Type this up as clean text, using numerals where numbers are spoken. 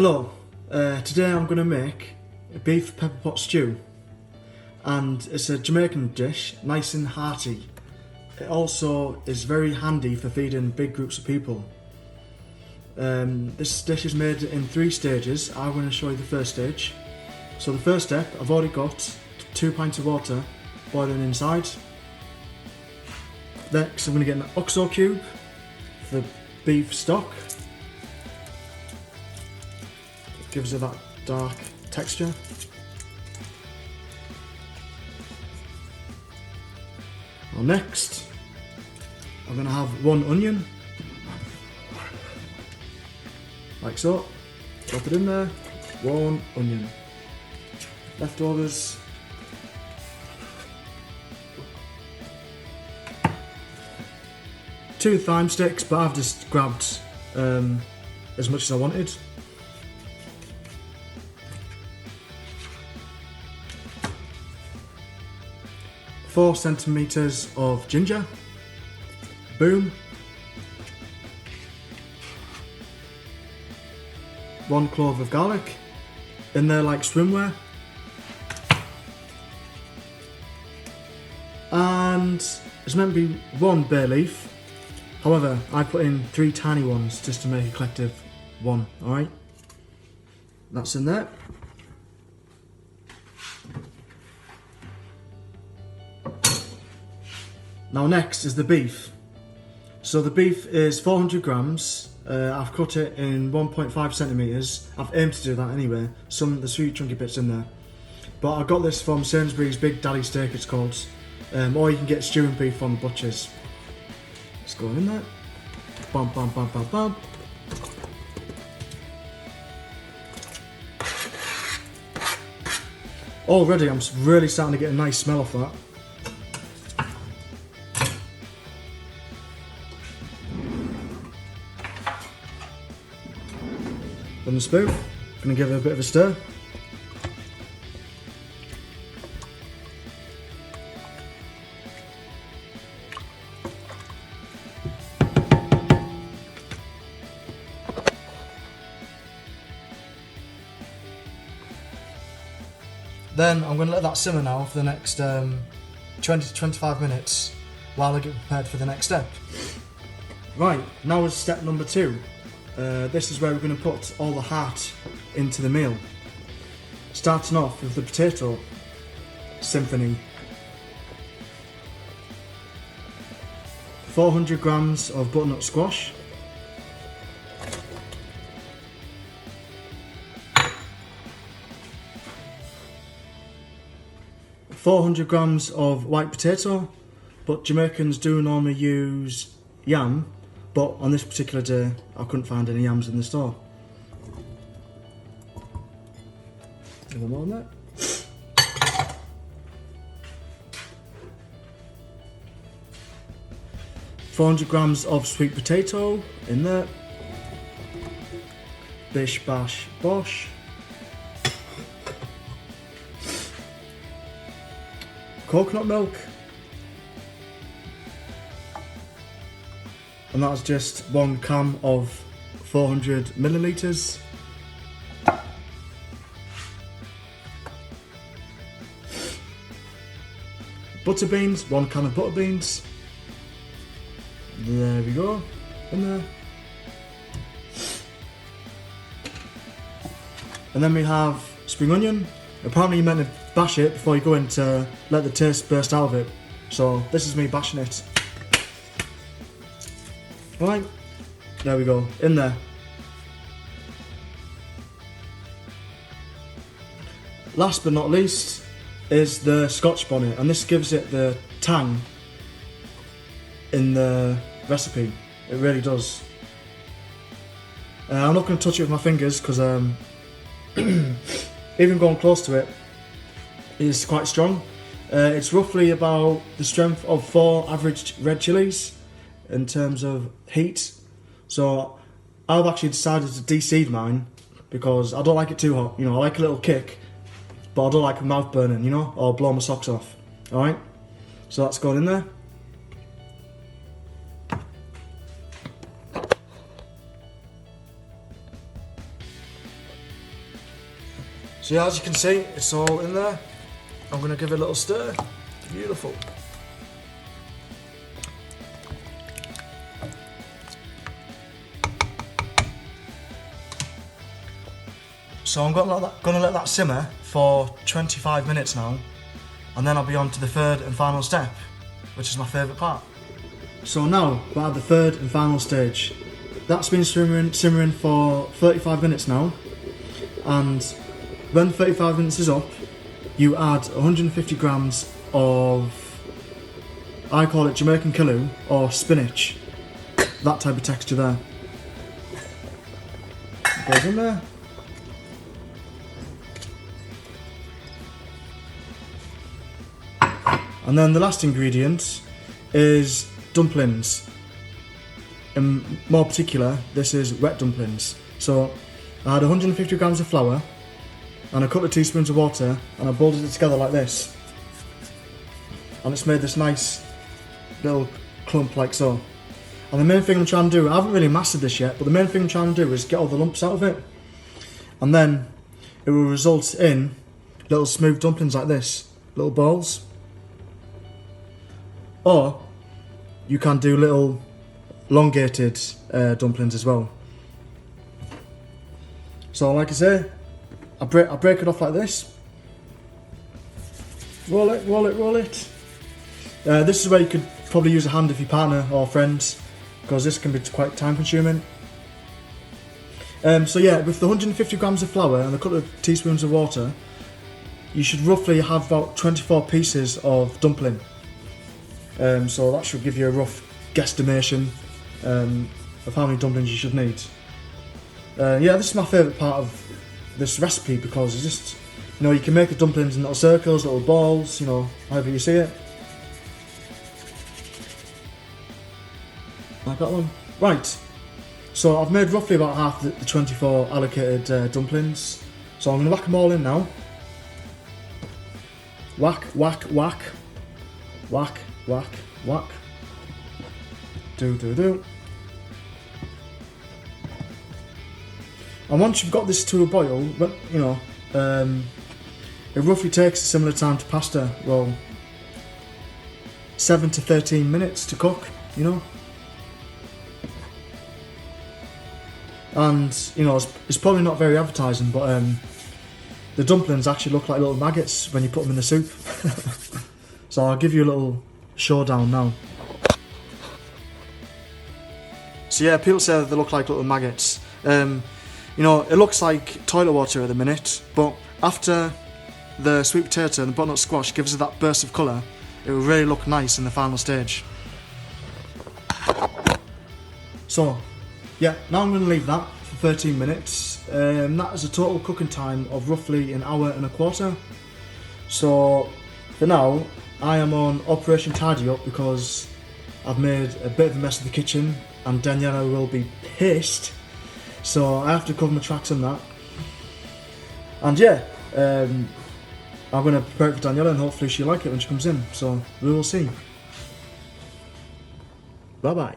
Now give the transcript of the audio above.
Hello, today I'm going to make a beef pepper pot stew, and it's a Jamaican dish, nice and hearty. It also is very handy for feeding big groups of people. This dish is made in 3 stages. I'm going to show you the first stage. So the first step, I've already got 2 pints of water boiling inside. Next I'm going to get an OXO cube for the beef stock. Gives it that dark texture. Well, next, I'm going to have 1 onion, like so. Drop it in there. 1 onion. Leftovers. Two thyme sticks, but I've just grabbed as much as I wanted. 4 centimeters of ginger. Boom. 1 clove of garlic. In there like swimwear. And it's meant to be 1 bay leaf. However, I put in 3 tiny ones just to make a collective 1, alright? That's in there. Now next is the beef. So the beef is 400 grams. I've cut it in 1.5 centimeters. I've aimed to do that anyway. There's 3 chunky bits in there. But I got this from Sainsbury's Big Daddy Steak, it's called. Or you can get stewing beef from the butchers. Let's go in there. Bam, bam, bam, bam, bam. Already I'm really starting to get a nice smell off that. On the spoon, gonna give it a bit of a stir. Then I'm gonna let that simmer now for the next 20 to 25 minutes while I get prepared for the next step. Right, now is step number 2. This is where we're going to put all the heart into the meal. Starting off with the potato symphony. 400 grams of butternut squash. ,400 grams of white potato, but Jamaicans do normally use yam. But on this particular day, I couldn't find any yams in the store. A little more on that. ,400 grams of sweet potato in there. Bish bash bosh. Coconut milk. And that's just 1 can of 400 millilitres. Butter beans, 1 can of butter beans. There we go, in there. And then we have spring onion. Apparently you're meant to bash it before you go in to let the taste burst out of it. So this is me bashing it. Right, there we go, in there. Last but not least is the Scotch bonnet, and this gives it the tang in the recipe. It really does. I'm not going to touch it with my fingers because even going close to it is quite strong. It's roughly about the strength of 4 average red chilies in terms of heat. So I've actually decided to de-seed mine because I don't like it too hot. You know, I like a little kick, but I don't like mouth burning, you know, or blow my socks off. Alright, so that's going in there. So yeah, as you can see, it's all in there. I'm going to give it a little stir. Beautiful. So I'm going to let that simmer for 25 minutes now, and then I'll be on to the third and final step, which is my favourite part. So now we're at the third and final stage. That's been simmering for 35 minutes now, and when 35 minutes is up, you add 150 grams of, I call it Jamaican Kalu or spinach, that type of texture there. It goes in there. And then the last ingredient is dumplings. In more particular, this is wet dumplings. So I had 150 grams of flour and a couple of teaspoons of water, and I boiled it together like this. And it's made this nice little clump like so. And the main thing I'm trying to do, I haven't really mastered this yet, but the main thing I'm trying to do is get all the lumps out of it. And then it will result in little smooth dumplings like this, little balls. Or you can do little elongated dumplings as well. So like I say, I break it off like this. Roll it, roll it, roll it. This is where you could probably use a hand if your partner or friends, because this can be quite time consuming. So yeah, with the 150 grams of flour and a couple of teaspoons of water, you should roughly have about 24 pieces of dumpling. So that should give you a rough guesstimation of how many dumplings you should need. Yeah, this is my favourite part of this recipe, because it's just, you know, you can make the dumplings in little circles, little balls, you know, however you see it. I got one. Right, so I've made roughly about half the 24 allocated dumplings. So I'm going to whack them all in now. Whack, whack, whack. Whack, whack, whack. Do, do, do. And once you've got this to a boil, you know, it roughly takes a similar time to pasta. Well, 7 to 13 minutes to cook, you know. And, you know, it's probably not very advertising, but the dumplings actually look like little maggots when you put them in the soup. So I'll give you a little showdown now. So yeah, people say that they look like little maggots. You know, it looks like toilet water at the minute, but after the sweet potato and the butternut squash gives it that burst of colour, it will really look nice in the final stage. So, yeah, now I'm going to leave that for 13 minutes. That is a total cooking time of roughly an hour and a quarter. So, for now, I am on Operation Tidy Up because I've made a bit of a mess of the kitchen and Daniela will be pissed. So I have to cover my tracks on that. And yeah, I'm going to prepare it for Daniela and hopefully she'll like it when she comes in. So we will see. Bye bye.